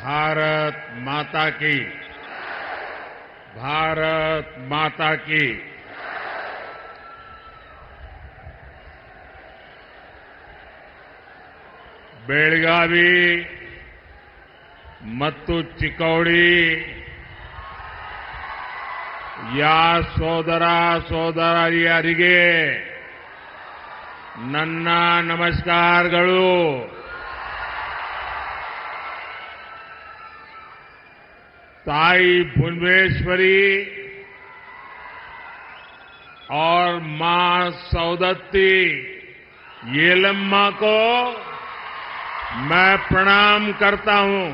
भारत माता की। भारत माता की। बेळगावी ಮತ್ತು ಚಿಕ್ಕೋಡಿ ಯಾ ಸೋದರ ಸೋದರಿಯರಿಗೆ ನನ್ನ ನಮಸ್ಕಾರಗಳು। ताई भुवनेश्वरी और मां सौदत्ती येलम्मा को मैं प्रणाम करता हूं।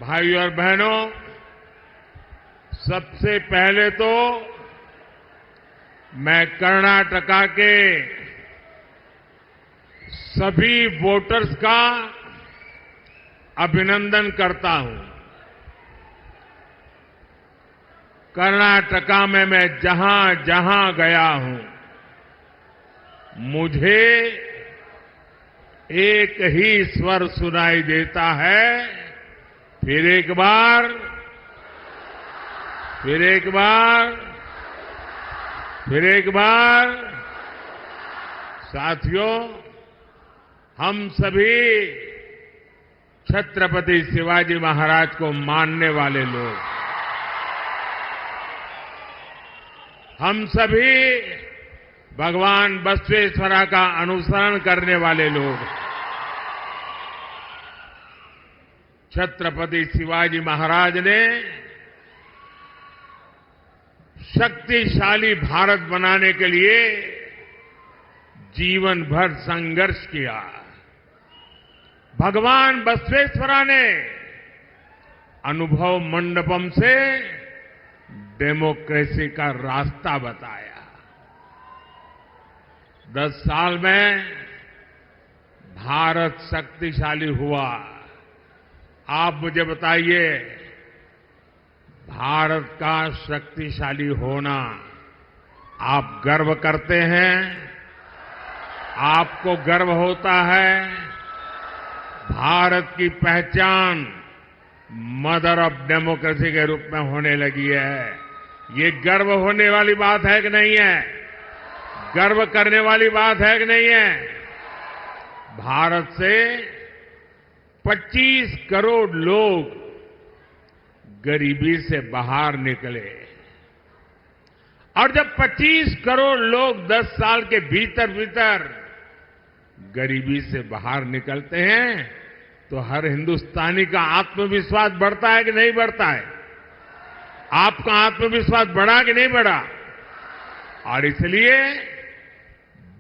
भाइयों और बहनों, सबसे पहले तो मैं कर्नाटका के सभी वोटर्स का अभिनंदन करता हूं। कर्नाटका में मैं जहां जहां गया हूं, मुझे एक ही स्वर सुनाई देता है, फिर एक बार, फिर एक बार, फिर एक बार। साथियों, हम सभी छत्रपति शिवाजी महाराज को मानने वाले लोग, हम सभी भगवान बसवेश्वरा का अनुसरण करने वाले लोग, छत्रपति शिवाजी महाराज ने शक्तिशाली भारत बनाने के लिए जीवन भर संघर्ष किया। भगवान बसवेश्वरा ने अनुभव मंडपम से डेमोक्रेसी का रास्ता बताया। 10 साल में भारत शक्तिशाली हुआ। आप मुझे बताइए, भारत का शक्तिशाली होना आप गर्व करते हैं? आपको गर्व होता है? भारत की पहचान मदर ऑफ डेमोक्रेसी के रूप में होने लगी है। ये गर्व होने वाली बात है कि नहीं है? गर्व करने वाली बात है कि नहीं है? भारत से 25 करोड़ लोग गरीबी से बाहर निकले, और जब 25 करोड़ लोग 10 साल के भीतर भीतर गरीबी से बाहर निकलते हैं, तो हर हिंदुस्तानी का आत्मविश्वास बढ़ता है कि नहीं बढ़ता है? आपका आत्मविश्वास बढ़ा कि नहीं बढ़ा? और इसलिए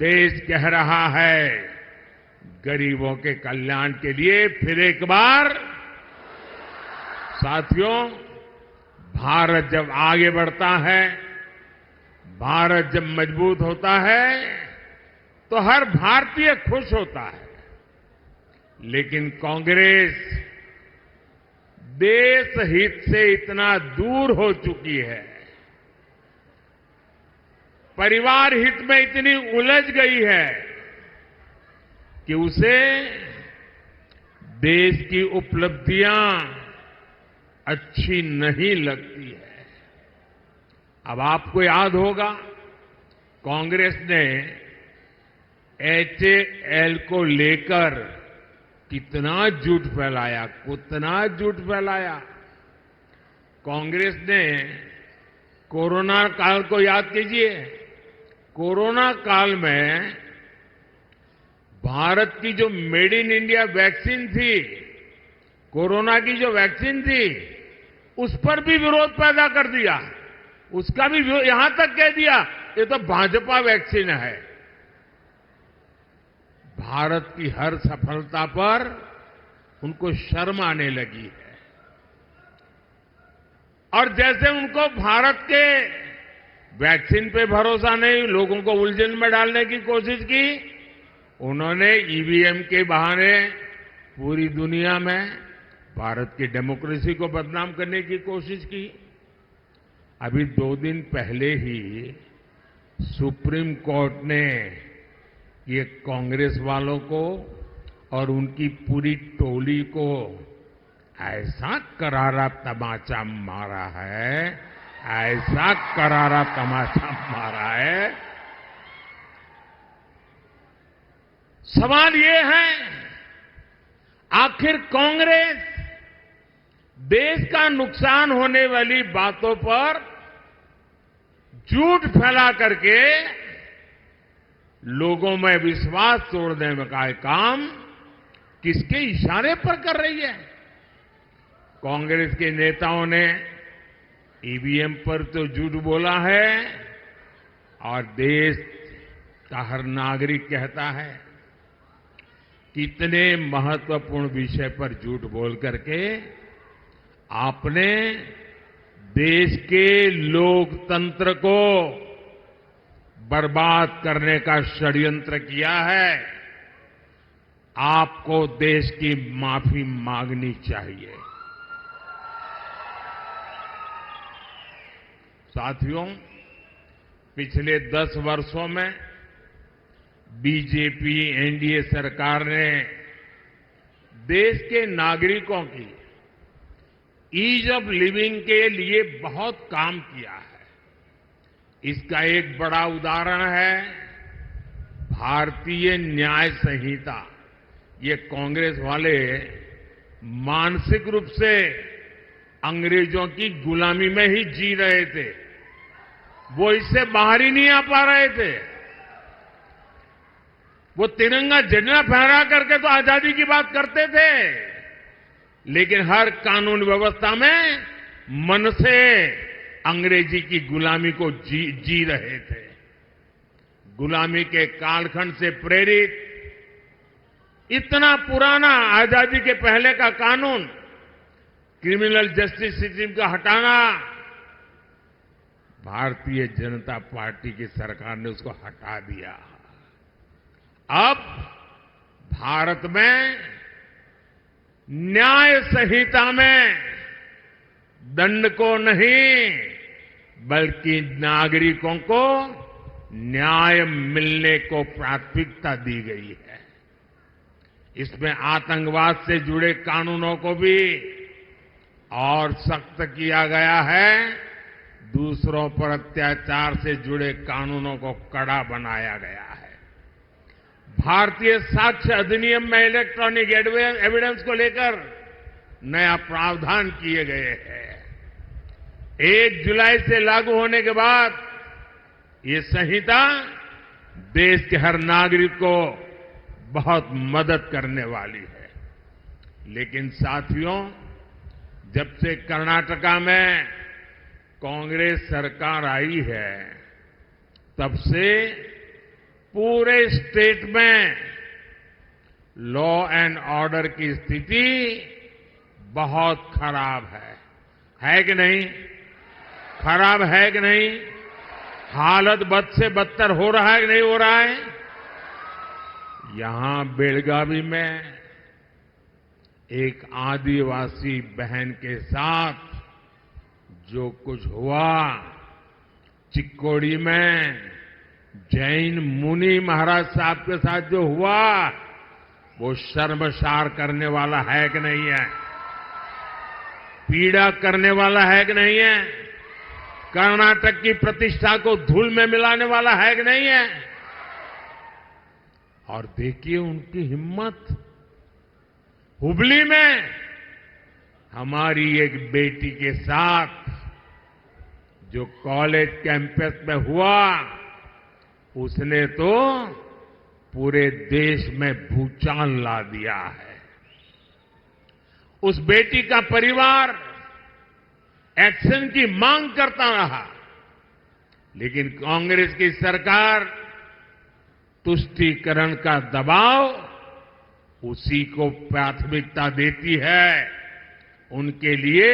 देश कह रहा है, गरीबों के कल्याण के लिए फिर एक बार। साथियों, भारत जब आगे बढ़ता है, भारत जब मजबूत होता है, तो हर भारतीय खुश होता है। लेकिन कांग्रेस देश हित से इतना दूर हो चुकी है, परिवार हित में इतनी उलझ गई है कि उसे देश की उपलब्धियां अच्छी नहीं लगती है। अब आपको याद होगा, कांग्रेस ने HAL को लेकर कितना झूठ फैलाया, कितना झूठ फैलाया। कांग्रेस ने कोरोना काल को याद कीजिए। कोरोना काल में भारत की जो मेड इन इंडिया वैक्सीन थी, कोरोना की जो वैक्सीन थी, उस पर भी विरोध पैदा कर दिया। उसका भी यहां तक कह दिया, ये तो भाजपा वैक्सीन है। भारत की हर सफलता पर उनको शर्म आने लगी है, और जैसे उनको भारत के वैक्सीन पे भरोसा नहीं, लोगों को उलझन में डालने की कोशिश की, उन्होंने ईवीएम के बहाने पूरी दुनिया में भारत की डेमोक्रेसी को बदनाम करने की कोशिश की। अभी 2 दिन पहले ही सुप्रीम कोर्ट ने ये कांग्रेस वालों को और उनकी पूरी टोली को ऐसा करारा तमाचा मारा है, ऐसा करारा तमाचा मारा है। सवाल ये है, आखिर कांग्रेस देश का नुकसान होने वाली बातों पर झूठ फैला करके लोगों में विश्वास तोड़ने का काम किसके इशारे पर कर रही है? कांग्रेस के नेताओं ने ईवीएम पर तो झूठ बोला है और देश का हर नागरिक कहता है कितने महत्वपूर्ण विषय पर झूठ बोल करके आपने देश के लोकतंत्र को बर्बाद करने का षड्यंत्र किया है। आपको देश की माफी मांगनी चाहिए। साथियों, पिछले 10 वर्षों में बीजेपी एनडीए सरकार ने देश के नागरिकों की ईज ऑफ लिविंग के लिए बहुत काम किया है। इसका एक बड़ा उदाहरण है भारतीय न्याय संहिता। ये कांग्रेस वाले मानसिक रूप से अंग्रेजों की गुलामी में ही जी रहे थे, वो इससे बाहर ही नहीं आ पा रहे थे। वो तिरंगा झंडा फहरा करके तो आजादी की बात करते थे, लेकिन हर कानून व्यवस्था में मन से अंग्रेजी की गुलामी को जी रहे थे। गुलामी के कालखंड से प्रेरित इतना पुराना आजादी के पहले का कानून, क्रिमिनल जस्टिस सिस्टम का हटाना, भारतीय जनता पार्टी की सरकार ने उसको हटा दिया। अब भारत में न्याय संहिता में दंड को नहीं बल्कि नागरिकों को न्याय मिलने को प्राथमिकता दी गई है। इसमें आतंकवाद से जुड़े कानूनों को भी और सख्त किया गया है। दूसरों पर अत्याचार से जुड़े कानूनों को कड़ा बनाया गया है। भारतीय साक्ष्य अधिनियम में इलेक्ट्रॉनिक एविडेंस को लेकर नया प्रावधान किए गए हैं। 1 जुलाई से लागू होने के बाद ये संहिता देश के हर नागरिक को बहुत मदद करने वाली है। लेकिन साथियों, जब से कर्नाटका में कांग्रेस सरकार आई है, तब से पूरे स्टेट में लॉ एंड ऑर्डर की स्थिति बहुत खराब है कि नहीं? खराब है कि नहीं? हालत बद से बदतर हो रहा है कि नहीं हो रहा है? यहां बेलगावी में एक आदिवासी बहन के साथ जो कुछ हुआ, चिक्कोड़ी में जैन मुनि महाराज साहब के साथ जो हुआ, वो शर्मसार करने वाला है कि नहीं है? पीड़ा करने वाला है कि नहीं है? कर्नाटक की प्रतिष्ठा को धूल में मिलाने वाला है कि नहीं है? और देखिए उनकी हिम्मत। हुबली में हमारी एक बेटी के साथ जो कॉलेज कैंपस में हुआ, उसने तो पूरे देश में भूचाल ला दिया है। उस बेटी का परिवार एक्शन की मांग करता रहा, लेकिन कांग्रेस की सरकार तुष्टीकरण का दबाव उसी को प्राथमिकता देती है। उनके लिए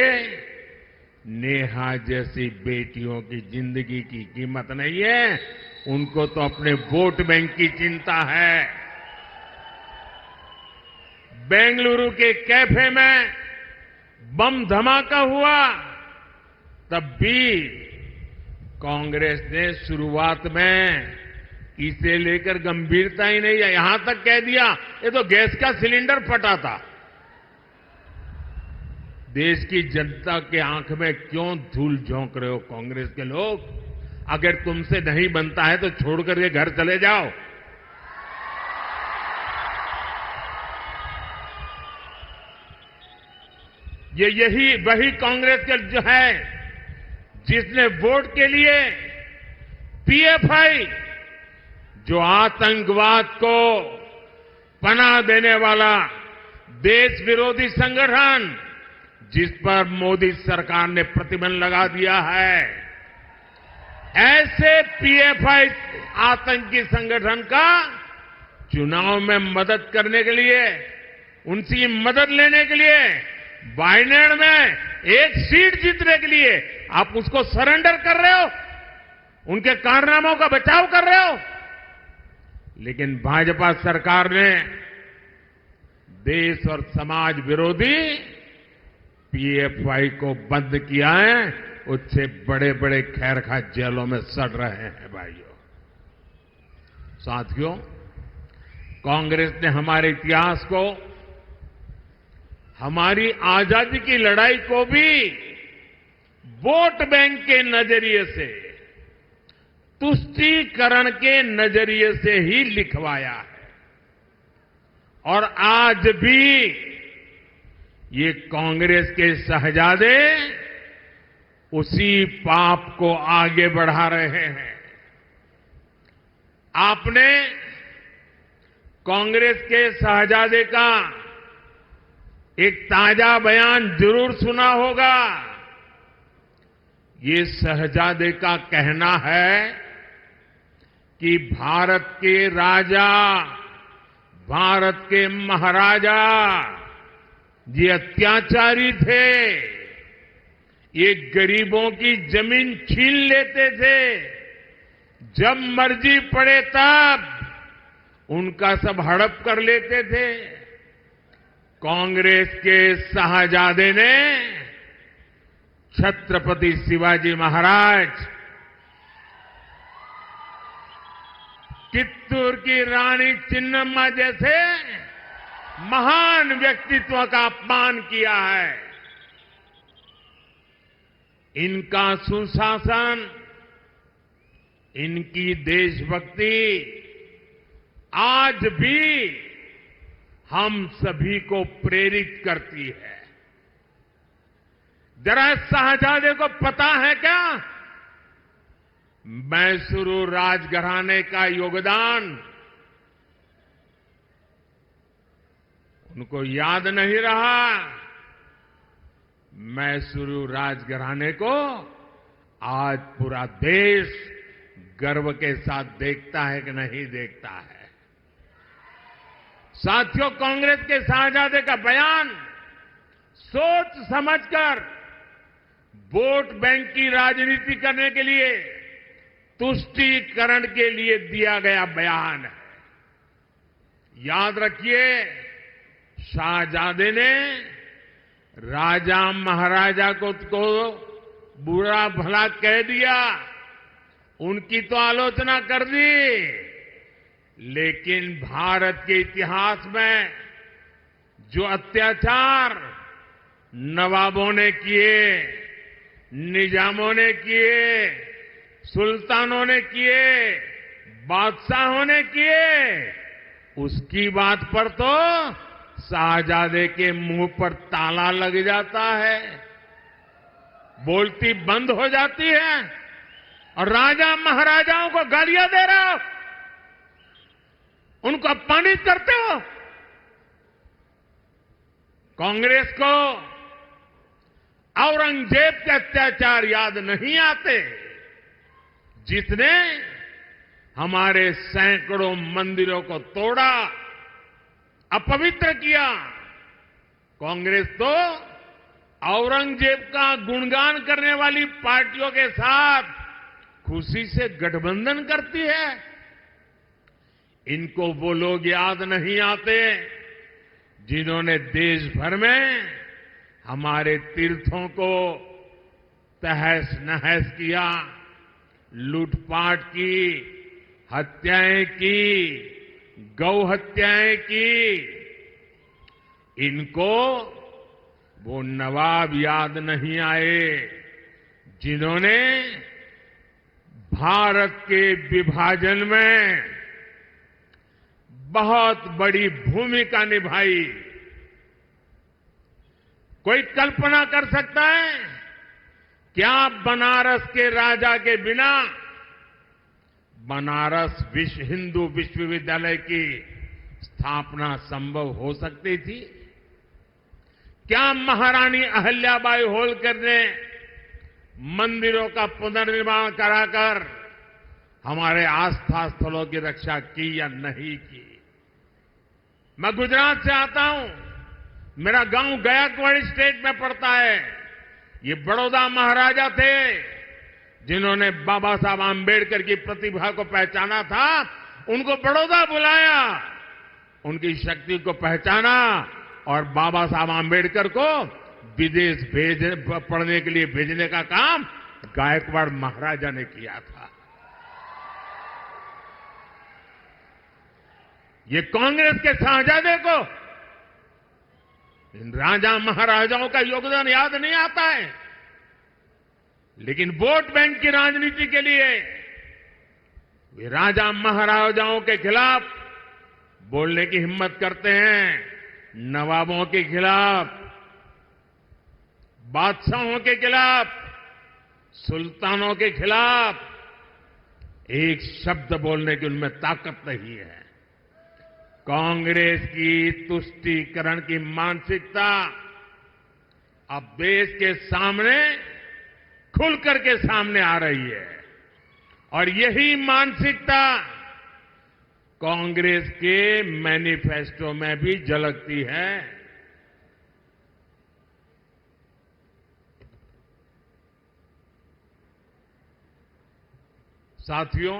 नेहा जैसी बेटियों की जिंदगी की कीमत नहीं है, उनको तो अपने वोट बैंक की चिंता है। बेंगलुरु के कैफे में बम धमाका हुआ, तब भी कांग्रेस ने शुरुआत में इसे लेकर गंभीरता ही नहीं है। यहां तक कह दिया ये तो गैस का सिलेंडर फटा था। देश की जनता के आंख में क्यों धूल झोंक रहे हो कांग्रेस के लोग? अगर तुमसे नहीं बनता है तो छोड़ करके घर चले जाओ। यही वही कांग्रेस के जो है जिसने वोट के लिए पीएफआई, जो आतंकवाद को पनाह देने वाला देश विरोधी संगठन, जिस पर मोदी सरकार ने प्रतिबंध लगा दिया है, ऐसे पीएफआई आतंकी संगठन का चुनाव में मदद करने के लिए, उनकी मदद लेने के लिए, वायनाड में एक सीट जीतने के लिए आप उसको सरेंडर कर रहे हो, उनके कारनामों का बचाव कर रहे हो। लेकिन भाजपा सरकार ने देश और समाज विरोधी पीएफआई को बंद किया है। उससे बड़े बड़े खैरखा जेलों में सड़ रहे हैं भाइयों। साथियों, कांग्रेस ने हमारे इतिहास को, हमारी आजादी की लड़ाई को भी वोट बैंक के नजरिए से, तुष्टीकरण के नजरिए से ही लिखवाया है। और आज भी ये कांग्रेस के शहजादे उसी पाप को आगे बढ़ा रहे हैं। आपने कांग्रेस के शहजादे का एक ताजा बयान जरूर सुना होगा। ये शहजादे का कहना है कि भारत के राजा, भारत के महाराजा ये अत्याचारी थे, ये गरीबों की जमीन छीन लेते थे, जब मर्जी पड़े तब उनका सब हड़प कर लेते थे। कांग्रेस के शाहजादे ने छत्रपति शिवाजी महाराज, कित्तूर की रानी चिन्नम्मा जैसे महान व्यक्तित्व का अपमान किया है। इनका सुशासन, इनकी देशभक्ति आज भी हम सभी को प्रेरित करती है। जरा शाहजादे को पता है क्या मैसूरू राजघराने का योगदान? उनको याद नहीं रहा। मैसूरू राजघराने को आज पूरा देश गर्व के साथ देखता है कि नहीं देखता है। साथियों, कांग्रेस के शाहजादे का बयान सोच समझकर वोट बैंक की राजनीति करने के लिए, तुष्टीकरण के लिए दिया गया बयान है। याद रखिए, शाहजादे ने राजा महाराजा को बुरा भला कह दिया, उनकी तो आलोचना कर दी, लेकिन भारत के इतिहास में जो अत्याचार नवाबों ने किए, निजामों ने किए, सुल्तानों ने किए, बादशाहों ने किए, उसकी बात पर तो शाहजादे के मुंह पर ताला लग जाता है, बोलती बंद हो जाती है और राजा महाराजाओं को गालियां दे रहे हो, उनको अपमानित करते हो। कांग्रेस को औरंगजेब के अत्याचार याद नहीं आते, जिसने हमारे सैकड़ों मंदिरों को तोड़ा, अपवित्र किया। कांग्रेस तो औरंगजेब का गुणगान करने वाली पार्टियों के साथ खुशी से गठबंधन करती है। इनको वो लोग याद नहीं आते जिन्होंने देश भर में हमारे तीर्थों को तहस नहस किया, लूटपाट की, हत्याएं की, गौ हत्याएं की, इनको वो नवाब याद नहीं आए जिन्होंने भारत के विभाजन में बहुत बड़ी भूमिका निभाई। कोई कल्पना कर सकता है क्या बनारस के राजा के बिना बनारस हिंदू विश्वविद्यालय की स्थापना संभव हो सकती थी? क्या महारानी अहल्याबाई होलकर ने मंदिरों का पुनर्निर्माण कराकर हमारे आस्था स्थलों की रक्षा की या नहीं की? मैं गुजरात से आता हूं, मेरा गांव गायकवाड़ स्टेट में पड़ता है। ये बड़ौदा महाराजा थे जिन्होंने बाबा साहब आम्बेडकर की प्रतिभा को पहचाना था, उनको बड़ौदा बुलाया, उनकी शक्ति को पहचाना और बाबा साहब आम्बेडकर को विदेश पढ़ने के लिए भेजने का काम गायकवाड़ महाराजा ने किया था। ये कांग्रेस के शाहजादे को इन राजा महाराजाओं का योगदान याद नहीं आता है, लेकिन वोट बैंक की राजनीति के लिए वे राजा महाराजाओं के खिलाफ बोलने की हिम्मत करते हैं, नवाबों के खिलाफ, बादशाहों के खिलाफ, सुल्तानों के खिलाफ एक शब्द बोलने की उनमें ताकत नहीं है। कांग्रेस की तुष्टीकरण की मानसिकता अब देश के सामने खुलकर के सामने आ रही है और यही मानसिकता कांग्रेस के मैनिफेस्टो में भी झलकती है। साथियों,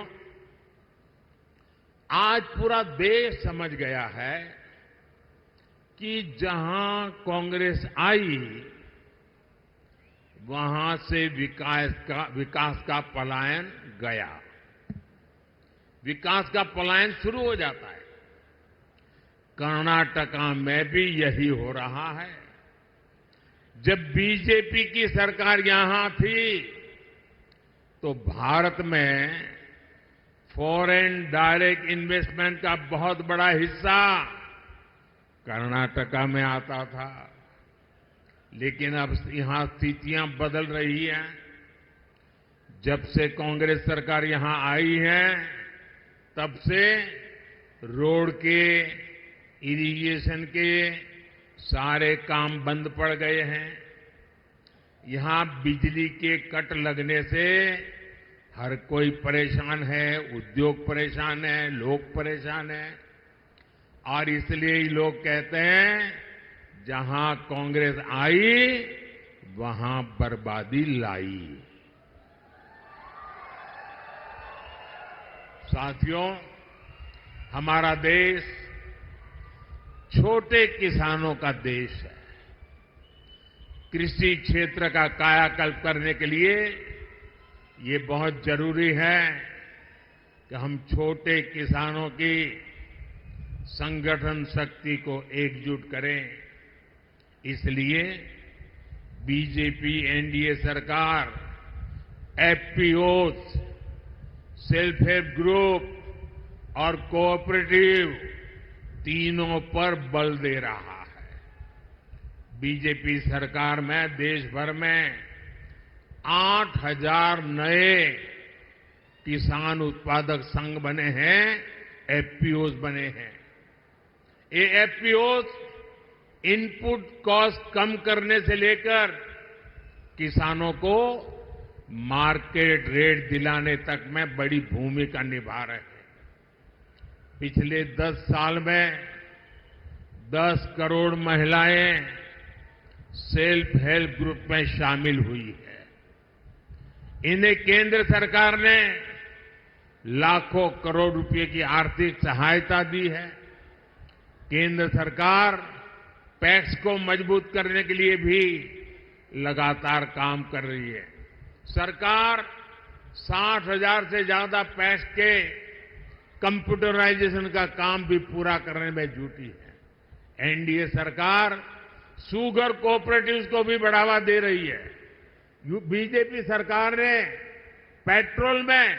आज पूरा देश समझ गया है कि जहां कांग्रेस आई वहां से विकास का पलायन गया। विकास का पलायन शुरू हो जाता है। कर्नाटका में भी यही हो रहा है। जब बीजेपी की सरकार यहां थी तो भारत में फॉरेन डायरेक्ट इन्वेस्टमेंट का बहुत बड़ा हिस्सा कर्नाटका में आता था, लेकिन अब यहां स्थितियां बदल रही हैं। जब से कांग्रेस सरकार यहां आई है तब से रोड के, इरिगेशन के सारे काम बंद पड़ गए हैं। यहां बिजली के कट लगने से हर कोई परेशान है, उद्योग परेशान है, लोग परेशान है और इसलिए लोग कहते हैं जहां कांग्रेस आई वहां बर्बादी लाई। साथियों, हमारा देश छोटे किसानों का देश है। कृषि क्षेत्र का कायाकल्प करने के लिए ये बहुत जरूरी है कि हम छोटे किसानों की संगठन शक्ति को एकजुट करें। इसलिए बीजेपी एनडीए सरकार एफपीओज, सेल्फ हेल्प ग्रुप और कोऑपरेटिव तीनों पर बल दे रहा है। बीजेपी सरकार में देश भर में 8,000 नए किसान उत्पादक संघ बने हैं, एफपीओज बने हैं। ये एफपीओज इनपुट कॉस्ट कम करने से लेकर किसानों को मार्केट रेट दिलाने तक में बड़ी भूमिका निभा रहे हैं। पिछले 10 साल में 10 करोड़ महिलाएं सेल्फ हेल्प ग्रुप में शामिल हुई है। इन्हें केंद्र सरकार ने लाखों करोड़ रुपए की आर्थिक सहायता दी है। केंद्र सरकार पैक्स को मजबूत करने के लिए भी लगातार काम कर रही है। सरकार 60,000 से ज्यादा पैक्स के कंप्यूटराइजेशन का काम भी पूरा करने में जुटी है। एनडीए सरकार शुगर कोऑपरेटिव्स को भी बढ़ावा दे रही है। बीजेपी सरकार ने पेट्रोल में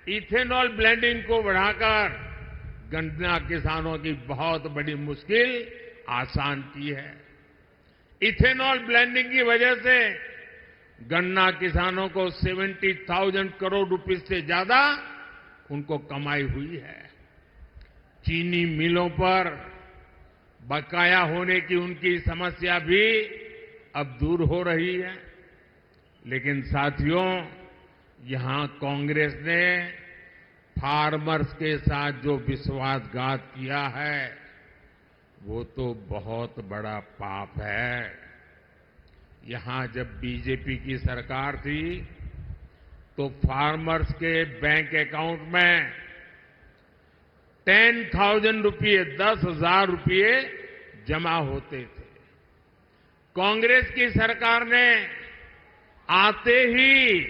इथेनॉल ब्लेंडिंग को बढ़ाकर गन्ना किसानों की बहुत बड़ी मुश्किल आसान की है। इथेनॉल ब्लेंडिंग की वजह से गन्ना किसानों को 70,000 करोड़ रुपए से ज्यादा उनको कमाई हुई है। चीनी मिलों पर बकाया होने की उनकी समस्या भी अब दूर हो रही है। लेकिन साथियों, यहां कांग्रेस ने फार्मर्स के साथ जो विश्वासघात किया है वो तो बहुत बड़ा पाप है। यहां जब बीजेपी की सरकार थी तो फार्मर्स के बैंक अकाउंट में 10,000 रुपये 10,000 रुपये जमा होते थे। कांग्रेस की सरकार ने आते ही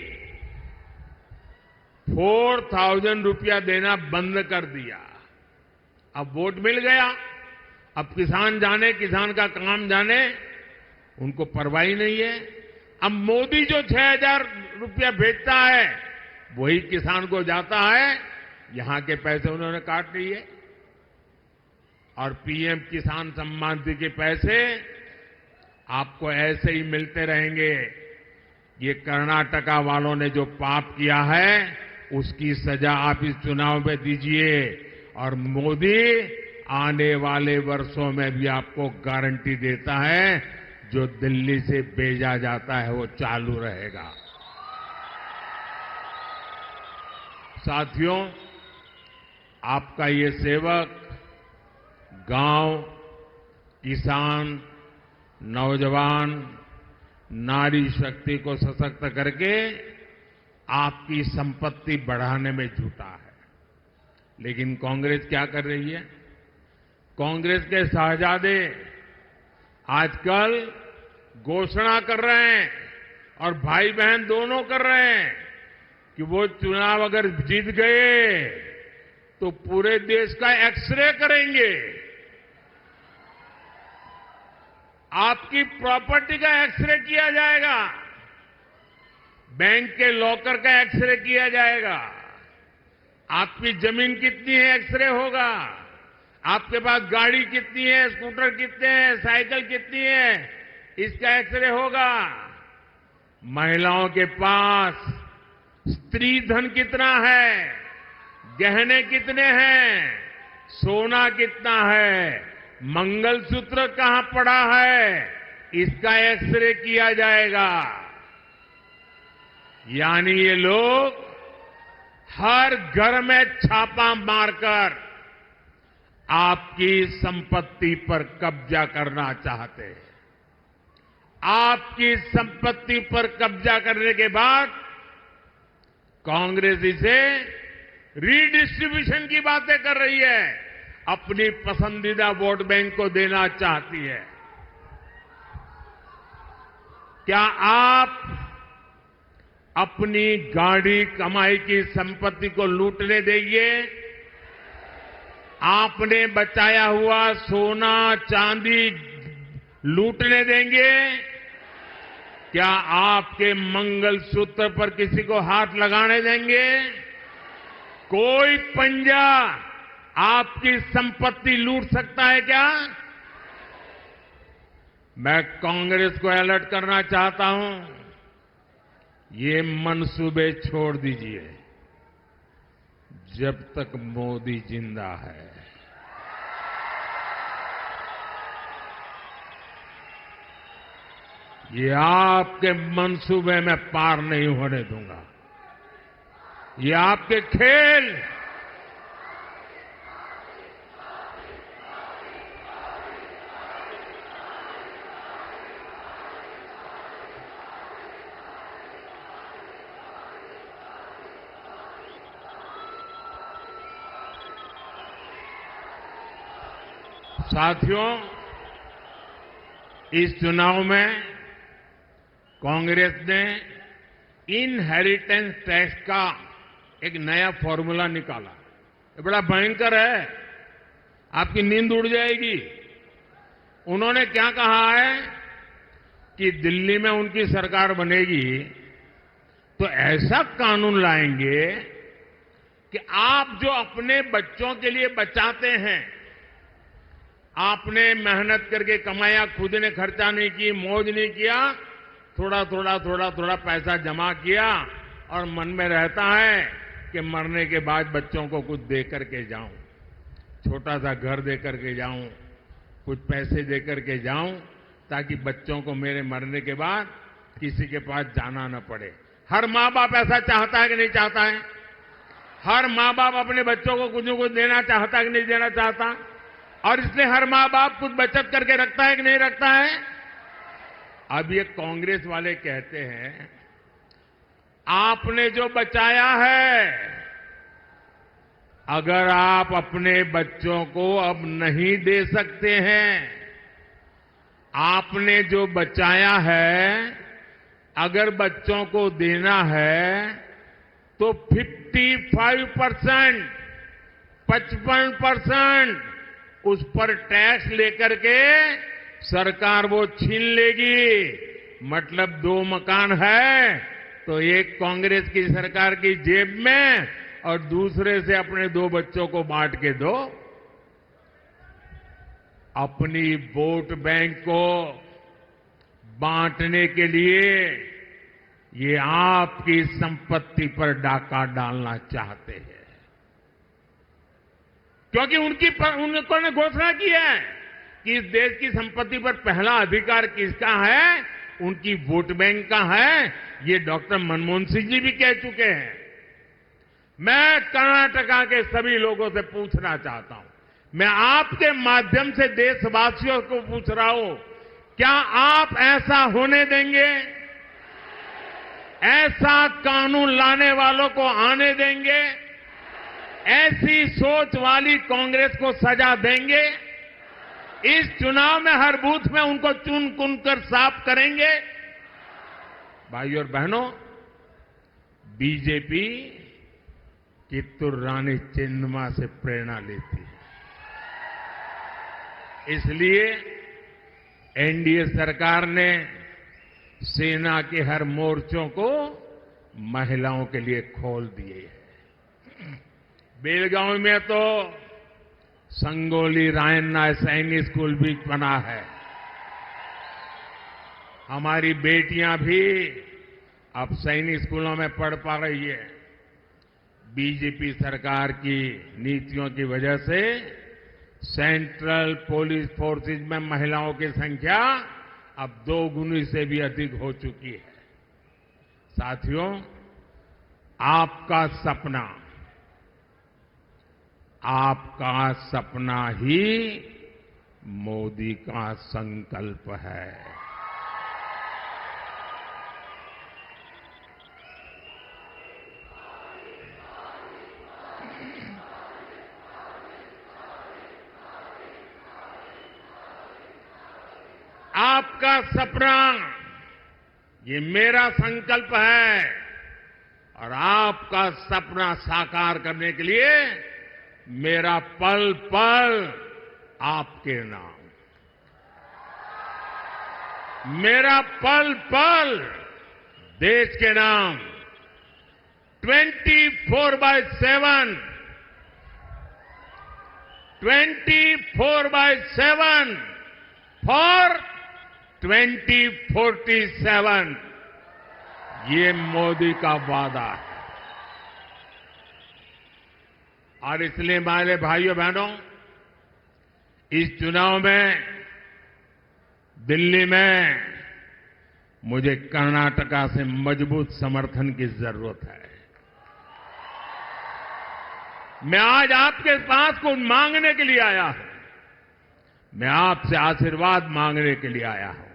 4,000 रुपया देना बंद कर दिया। अब वोट मिल गया, अब किसान जाने, किसान का काम जाने, उनको परवाह ही नहीं है। अब मोदी जो 6,000 रुपया भेजता है वही किसान को जाता है, यहां के पैसे उन्होंने काट लिए। और पीएम किसान सम्मान निधि के पैसे आपको ऐसे ही मिलते रहेंगे। ये कर्नाटका वालों ने जो पाप किया है उसकी सजा आप इस चुनाव में दीजिए, और मोदी आने वाले वर्षों में भी आपको गारंटी देता है जो दिल्ली से भेजा जाता है वो चालू रहेगा। साथियों, आपका ये सेवक गांव, किसान, नौजवान, नारी शक्ति को सशक्त करके आपकी संपत्ति बढ़ाने में जुटा है। लेकिन कांग्रेस क्या कर रही है? कांग्रेस के शहजादे आजकल घोषणा कर रहे हैं, और भाई बहन दोनों कर रहे हैं, कि वो चुनाव अगर जीत गए तो पूरे देश का एक्सरे करेंगे, आपकी प्रॉपर्टी का एक्सरे किया जाएगा, बैंक के लॉकर का एक्सरे किया जाएगा, आपकी जमीन कितनी है एक्सरे होगा, आपके पास गाड़ी कितनी है, स्कूटर कितने हैं, साइकिल कितनी है, इसका एक्सरे होगा। महिलाओं के पास स्त्री धन कितना है, गहने कितने हैं, सोना कितना है, मंगलसूत्र कहां पड़ा है, इसका एक्सरे किया जाएगा। यानी ये लोग हर घर में छापा मारकर आपकी संपत्ति पर कब्जा करना चाहते हैं। आपकी संपत्ति पर कब्जा करने के बाद कांग्रेस इसे रीडिस्ट्रीब्यूशन की बातें कर रही है, अपनी पसंदीदा वोट बैंक को देना चाहती है। क्या आप अपनी गाढ़ी कमाई की संपत्ति को लूटने देंगे? आपने बचाया हुआ सोना चांदी लूटने देंगे? क्या आपके मंगलसूत्र पर किसी को हाथ लगाने देंगे? कोई पंजा आपकी संपत्ति लूट सकता है क्या? मैं कांग्रेस को अलर्ट करना चाहता हूं, ये मंसूबे छोड़ दीजिए जब तक मोदी जिंदा है। ये आपके मंसूबे में पार नहीं होने दूंगा। ये आपके खेल साथियों, इस चुनाव में कांग्रेस ने इनहेरिटेंस टैक्स का एक नया फॉर्मूला निकाला। ये बड़ा भयंकर है, आपकी नींद उड़ जाएगी। उन्होंने क्या कहा है कि दिल्ली में उनकी सरकार बनेगी तो ऐसा कानून लाएंगे कि आप जो अपने बच्चों के लिए बचाते हैं, आपने मेहनत करके कमाया, खुद ने खर्चा नहीं की, मौज नहीं किया, थोड़ा थोड़ा पैसा जमा किया और मन में रहता है कि मरने के बाद बच्चों को कुछ दे करके जाऊं, छोटा सा घर दे करके जाऊं, कुछ पैसे दे करके जाऊं, ताकि बच्चों को मेरे मरने के बाद किसी के पास जाना न पड़े। हर माँ बाप ऐसा चाहता है कि नहीं चाहता है? हर माँ बाप अपने बच्चों को कुछ न कुछ देना चाहता है कि नहीं देना चाहता? और इसलिए हर माँ बाप कुछ बचत करके रखता है कि नहीं रखता है? अब ये कांग्रेस वाले कहते हैं आपने जो बचाया है, अगर आप अपने बच्चों को अब नहीं दे सकते हैं, आपने जो बचाया है अगर बच्चों को देना है तो 55%, 55% उस पर टैक्स लेकर के सरकार वो छीन लेगी। मतलब 2 मकान है तो एक कांग्रेस की सरकार की जेब में और दूसरे से अपने 2 बच्चों को बांट के दो। अपनी वोट बैंक को बांटने के लिए ये आपकी संपत्ति पर डाका डालना चाहते हैं, क्योंकि उन्होंने घोषणा की है कि इस देश की संपत्ति पर पहला अधिकार किसका है, उनकी वोट बैंक का है। ये डॉक्टर मनमोहन सिंह जी भी कह चुके हैं। मैं कर्नाटका के सभी लोगों से पूछना चाहता हूं, मैं आपके माध्यम से देशवासियों को पूछ रहा हूं, क्या आप ऐसा होने देंगे? ऐसा कानून लाने वालों को आने देंगे? ऐसी सोच वाली कांग्रेस को सजा देंगे? इस चुनाव में हर बूथ में उनको चुन चुन कर साफ करेंगे? भाइयों और बहनों, बीजेपी कित्तूर रानी चेन्नम्मा से प्रेरणा लेती है। इसलिए एनडीए सरकार ने सेना के हर मोर्चों को महिलाओं के लिए खोल दिए हैं। बेलगांव में तो संगोली रायन्ना सैनिक स्कूल भी बना है। हमारी बेटियां भी अब सैनिक स्कूलों में पढ़ पा रही है। बीजेपी सरकार की नीतियों की वजह से सेंट्रल पुलिस फोर्सेज में महिलाओं की संख्या अब 2 गुनी से भी अधिक हो चुकी है। साथियों, आपका सपना ही मोदी का संकल्प है। आपका सपना ये मेरा संकल्प है और आपका सपना साकार करने के लिए मेरा पल पल आपके नाम, मेरा पल पल देश के नाम। 24/7 फॉर 2047 ये मोदी का वादा है। और इसलिए हमारे भाइयों बहनों, इस चुनाव में दिल्ली में मुझे कर्नाटका से मजबूत समर्थन की जरूरत है। मैं आज आपके पास कुछ मांगने के लिए आया हूं। मैं आपसे आशीर्वाद मांगने के लिए आया हूं।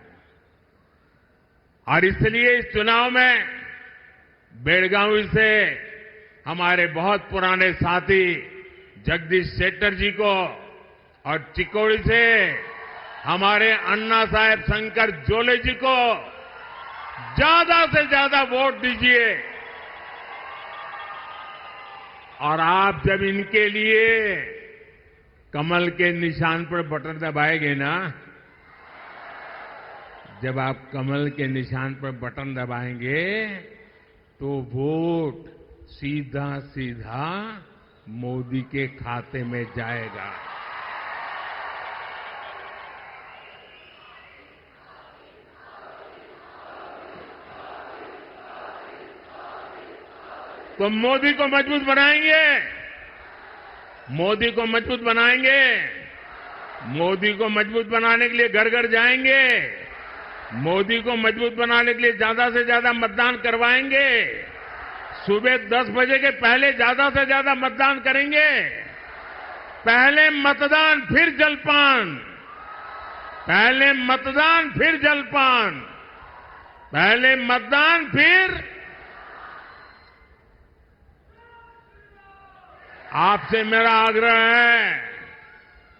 और इसलिए इस चुनाव में बेलगावी से हमारे बहुत पुराने साथी जगदीश शेट्टर जी को और चिकोड़ी से हमारे अन्ना साहेब शंकर जोले जी को ज्यादा से ज्यादा वोट दीजिए। और आप जब इनके लिए कमल के निशान पर बटन दबाएंगे ना, जब आप कमल के निशान पर बटन दबाएंगे तो वोट सीधा सीधा मोदी के खाते में जाएगा। तो मोदी को मजबूत बनाएंगे, मोदी को मजबूत बनाएंगे, मोदी को मजबूत बनाने के लिए घर घर जाएंगे, मोदी को मजबूत बनाने के लिए ज्यादा से ज्यादा मतदान करवाएंगे, सुबह 10 बजे के पहले ज्यादा से ज्यादा मतदान करेंगे। पहले मतदान फिर जलपान, पहले मतदान फिर जलपान, पहले मतदान फिर। आपसे मेरा आग्रह है,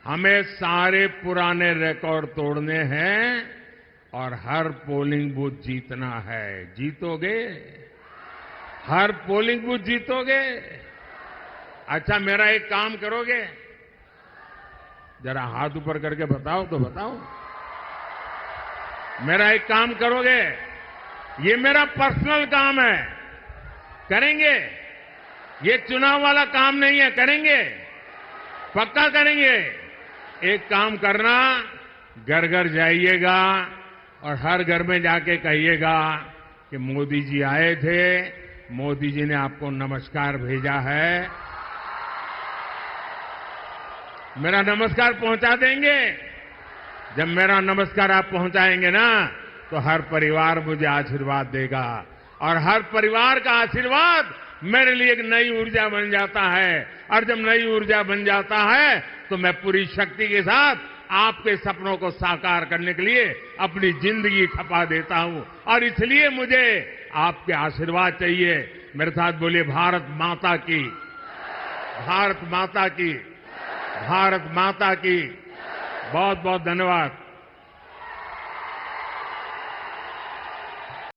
हमें सारे पुराने रिकॉर्ड तोड़ने हैं और हर पोलिंग बूथ जीतना है। जीतोगे? हर पोलिंग बूथ जीतोगे? अच्छा, मेरा एक काम करोगे? जरा हाथ ऊपर करके बताओ तो बताओ। मेरा एक काम करोगे? ये मेरा पर्सनल काम है, करेंगे? ये चुनाव वाला काम नहीं है, करेंगे? पक्का करेंगे? एक काम करना, घर घर जाइएगा और हर घर में जाके कहिएगा कि मोदी जी आए थे, मोदी जी ने आपको नमस्कार भेजा है। मेरा नमस्कार पहुंचा देंगे? जब मेरा नमस्कार आप पहुंचाएंगे ना, तो हर परिवार मुझे आशीर्वाद देगा और हर परिवार का आशीर्वाद मेरे लिए एक नई ऊर्जा बन जाता है। और जब नई ऊर्जा बन जाता है तो मैं पूरी शक्ति के साथ आपके सपनों को साकार करने के लिए अपनी जिंदगी खपा देता हूं। और इसलिए मुझे आपके आशीर्वाद चाहिए। मेरे साथ बोलिए, भारत माता की, भारत माता की, भारत माता की। बहुत बहुत धन्यवाद।